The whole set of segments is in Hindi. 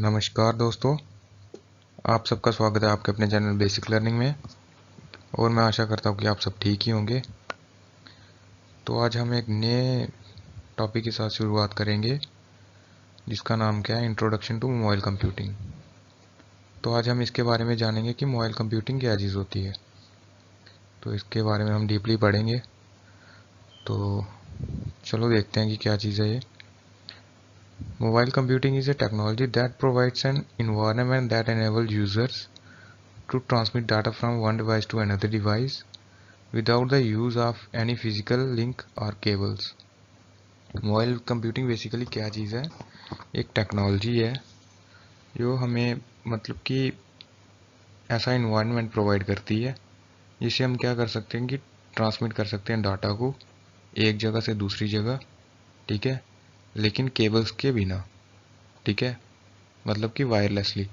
नमस्कार दोस्तों, आप सबका स्वागत है आपके अपने चैनल बेसिक लर्निंग में। और मैं आशा करता हूँ कि आप सब ठीक ही होंगे। तो आज हम एक नए टॉपिक के साथ शुरुआत करेंगे जिसका नाम क्या है, इंट्रोडक्शन टू मोबाइल कंप्यूटिंग। तो आज हम इसके बारे में जानेंगे कि मोबाइल कंप्यूटिंग क्या चीज़ होती है। तो इसके बारे में हम डीपली पढ़ेंगे। तो चलो देखते हैं कि क्या चीज़ है ये। Mobile computing is a technology that provides N environment that enables users to transmit data from one device to another device without the use of any physical link or cables। Mobile computing basically क्या चीज़ है, एक टेक्नोलॉजी है जो हमें मतलब कि ऐसा इन्वायरमेंट प्रोवाइड करती है जिससे हम क्या कर सकते हैं कि ट्रांसमिट कर सकते हैं डाटा को एक जगह से दूसरी जगह, ठीक है, लेकिन केबल्स के बिना, ठीक है, मतलब कि वायरलेसली,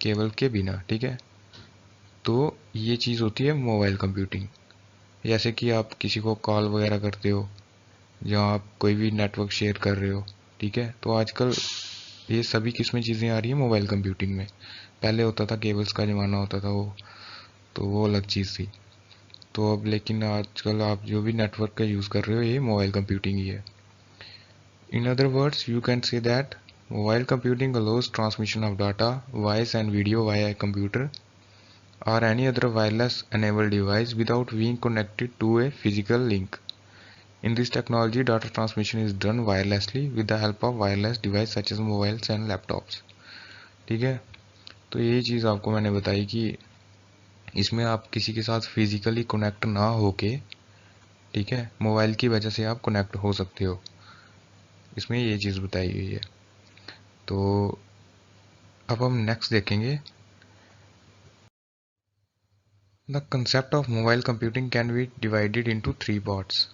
केबल के बिना, ठीक है। तो ये चीज़ होती है मोबाइल कंप्यूटिंग। जैसे कि आप किसी को कॉल वगैरह करते हो, जहाँ आप कोई भी नेटवर्क शेयर कर रहे हो, ठीक है। तो आजकल ये सभी किस्में चीज़ें आ रही है मोबाइल कंप्यूटिंग में। पहले होता था केबल्स का ज़माना होता था वो, तो वो अलग चीज़ थी। तो अब लेकिन आजकल आप जो भी नेटवर्क का यूज़ कर रहे हो ये मोबाइल कंप्यूटिंग ही है। In other words you can say that mobile computing allows transmission of data, voice and video via computer or any other wireless enabled device without being connected to a physical link. In this technology, data transmission is done wirelessly with the help of wireless device such as mobiles and laptops। ठीक है। तो यही चीज़ आपको मैंने बताई कि इसमें आप किसी के साथ फिजिकली कनेक्ट ना होके, ठीक है, मोबाइल की वजह से आप कनेक्ट हो सकते हो। इसमें ये चीज़ बताई गई है। तो अब हम नेक्स्ट देखेंगे। The concept of mobile computing can be divided into three parts.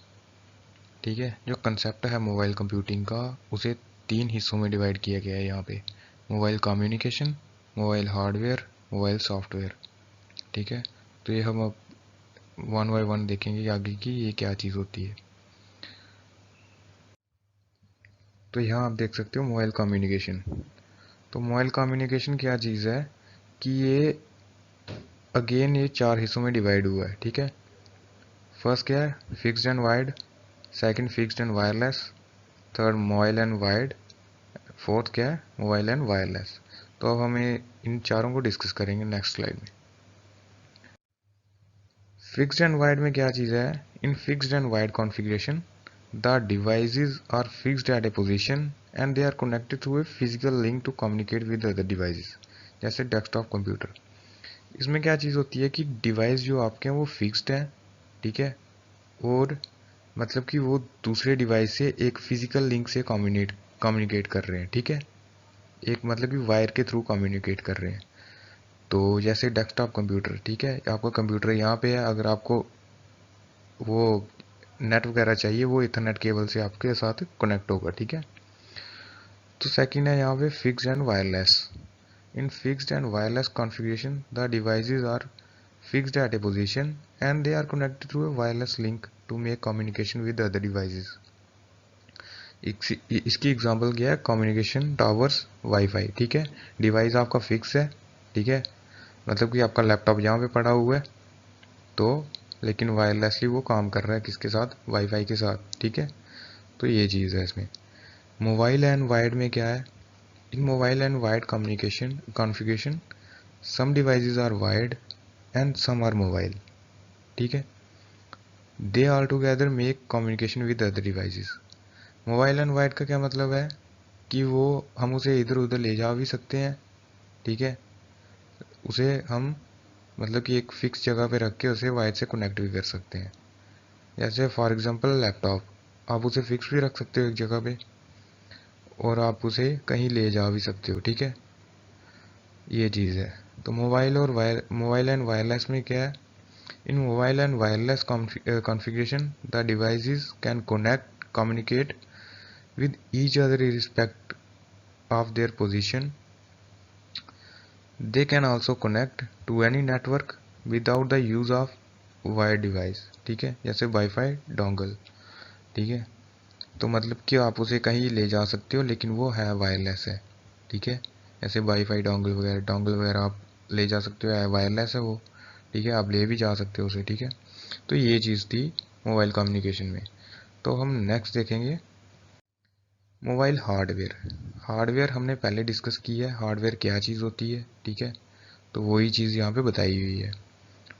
ठीक है, जो कंसेप्ट है मोबाइल कंप्यूटिंग का उसे तीन हिस्सों में डिवाइड किया गया है यहाँ पे। Mobile communication, mobile hardware, mobile software. ठीक है। तो ये हम अब वन बाय वन देखेंगे आगे की ये क्या चीज़ होती है। तो यहाँ आप देख सकते हो मोबाइल कम्युनिकेशन। तो मोबाइल कम्युनिकेशन क्या चीज़ है कि ये अगेन ये चार हिस्सों में डिवाइड हुआ है। ठीक है। फर्स्ट क्या है, fixed and wired. Second fixed and wireless. Third mobile and wired. Fourth क्या है, मोबाइल एंड वायरलेस। तो अब हमें इन चारों को डिस्कस करेंगे नेक्स्ट स्लाइड में। फिक्स्ड एंड वायर्ड में क्या चीज़ है, in fixed and wired configuration the devices are fixed at a position and they are connected through a physical link to communicate with other devices, जैसे डेस्कटॉप कंप्यूटर। इसमें क्या चीज़ होती है कि डिवाइस जो आपके हैं वो फिक्स्ड है, ठीक है, और मतलब कि वो दूसरे डिवाइस से एक फिजिकल लिंक से कम्युनिकेट कर रहे हैं, ठीक है, एक मतलब कि वायर के थ्रू कम्युनिकेट कर रहे हैं। तो जैसे डेस्कटॉप कंप्यूटर, ठीक है, आपका कंप्यूटर यहाँ पे है, अगर आपको वो नेट वगैरह चाहिए वो इथरनेट केबल से आपके साथ कनेक्ट होगा, ठीक है। तो सेकंड है यहाँ पे fixed and wireless. In fixed and wireless configuration the devices are fixed at a position and they are connected through a wireless link to make communication with other devices. इसकी एग्जांपल क्या है, कम्युनिकेशन टावर्स, वाईफाई। ठीक है, डिवाइस आपका फिक्स है, ठीक है, मतलब कि आपका लैपटॉप यहाँ पे पड़ा हुआ है, तो लेकिन वायरलेसली वो काम कर रहा है किसके साथ, वाईफाई के साथ, ठीक है। तो ये चीज़ है इसमें। मोबाइल एंड वायर्ड में क्या है, in mobile and wired communication configuration some devices are wired and some are mobile, ठीक है, they all together make communication with other devices. Mobile and wired का क्या मतलब है कि वो हम उसे इधर उधर ले जा भी सकते हैं, ठीक है, उसे हम मतलब कि एक फिक्स जगह पे रख के उसे वायर से कनेक्ट भी कर सकते हैं। जैसे फॉर एग्जांपल लैपटॉप, आप उसे फिक्स भी रख सकते हो एक जगह पे और आप उसे कहीं ले जा भी सकते हो, ठीक है, ये चीज़ है। तो मोबाइल एंड वायरलेस में क्या है, in mobile and wireless configuration the devices can connect communicate with each other irrespective of their position. They can also connect to any network without the use of wired device, ठीक है, जैसे वाईफाई डोंगल, ठीक है। तो मतलब कि आप उसे कहीं ले जा सकते हो लेकिन वो है वायरलेस है, ठीक है। ऐसे वाईफाई डोंगल वगैरह आप ले जा सकते हो, वायरलेस है वो, ठीक है, आप ले भी जा सकते हो उसे, ठीक है। तो ये चीज़ थी मोबाइल कम्युनिकेशन में। तो हम नेक्स्ट देखेंगे मोबाइल हार्डवेयर। हार्डवेयर हमने पहले डिस्कस की है, हार्डवेयर क्या चीज़ होती है, ठीक है। तो वही चीज़ यहाँ पे बताई हुई है।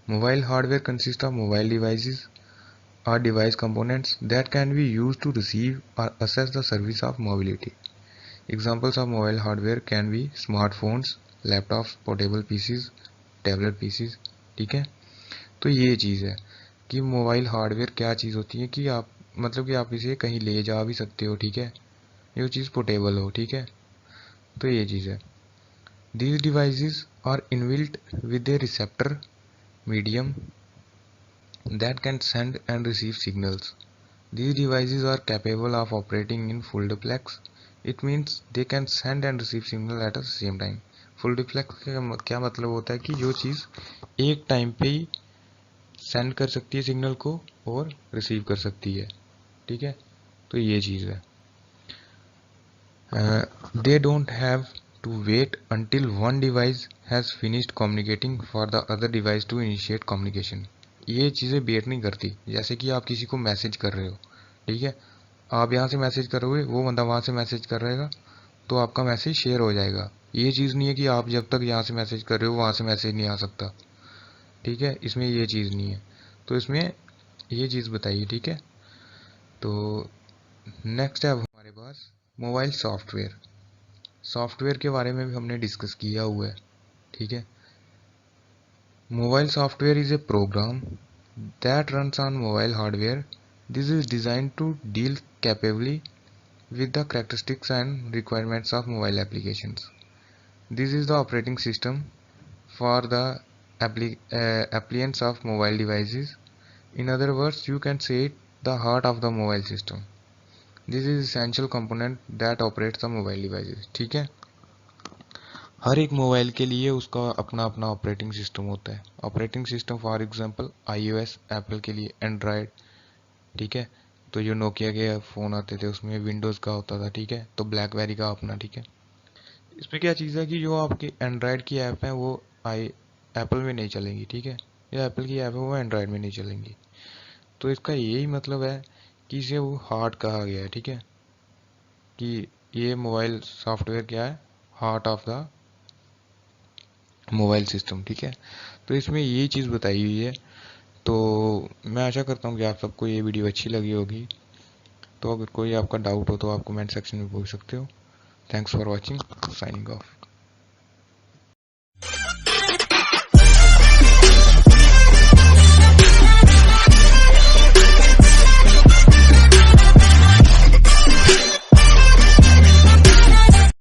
Mobile hardware consist of mobile devices or device components that can be used to receive or access the service of mobility. Examples of mobile hardware can be smartphones, laptops, portable PCs, tablet PCs, ठीक है। तो ये चीज़ है कि मोबाइल हार्डवेयर क्या चीज़ होती है कि आप मतलब कि आप इसे कहीं ले जा भी सकते हो, ठीक है, ये चीज़ पोर्टेबल हो, ठीक है। तो ये चीज़ है। These devices are inbuilt with a receptor medium that can send and receive signals. These devices are capable of operating in full duplex. It means they can send and receive signal at the same time. Full diplex का क्या मतलब होता है कि जो चीज़ एक टाइम पे ही सेंड कर सकती है सिग्नल को और रिसीव कर सकती है, ठीक है। तो ये चीज़ है। They don't have to wait until one device has finished communicating for the other device to initiate communication. ये चीज़ें वेट नहीं करती। जैसे कि आप किसी को मैसेज कर रहे हो, ठीक है, आप यहाँ से मैसेज करोगे, वो बंदा वहाँ से मैसेज कर रहेगा, तो आपका मैसेज शेयर हो जाएगा। ये चीज़ नहीं है कि आप जब तक यहाँ से मैसेज कर रहे हो वहाँ से मैसेज नहीं आ सकता, ठीक है, इसमें ये चीज़ नहीं है। तो इसमें ये चीज़ बताइए, ठीक है। तो नेक्स्ट है अब हमारे पास मोबाइल सॉफ्टवेयर। सॉफ्टवेयर के बारे में भी हमने डिस्कस किया हुआ है, ठीक है। Mobile software is a program that runs on mobile hardware. This is designed to deal capably with the characteristics and requirements of mobile applications. This is the operating system for the appliance of mobile devices. In other words, you can say it the heart of the mobile system. This is essential component that operates the mobile devices. ठीक है। हर एक मोबाइल के लिए उसका अपना अपना ऑपरेटिंग सिस्टम होता है। Operating system for example iOS, Apple के लिए एंड्रॉयड, ठीक है। तो जो नोकिया के फ़ोन आते थे उसमें विंडोज़ का होता था, ठीक है। तो ब्लैकबेरी का अपना, ठीक है। इसमें क्या चीज़ है कि जो आपकी एंड्रॉयड की ऐप है वो आई एप्पल में नहीं चलेंगी, ठीक है। जो एप्पल की ऐप है वो एंड्रॉयड में नहीं चलेंगी। तो इसका यही मतलब है कि इसे वो हार्ट कहा गया है, ठीक है, कि ये मोबाइल सॉफ्टवेयर क्या है, heart of the mobile system, ठीक है। तो इसमें यही चीज़ बताई हुई है। तो मैं आशा करता हूँ कि आप सबको ये वीडियो अच्छी लगी होगी। तो अगर कोई आपका डाउट हो तो आप कमेंट सेक्शन में पूछ सकते हो। Thanks for watching, signing off.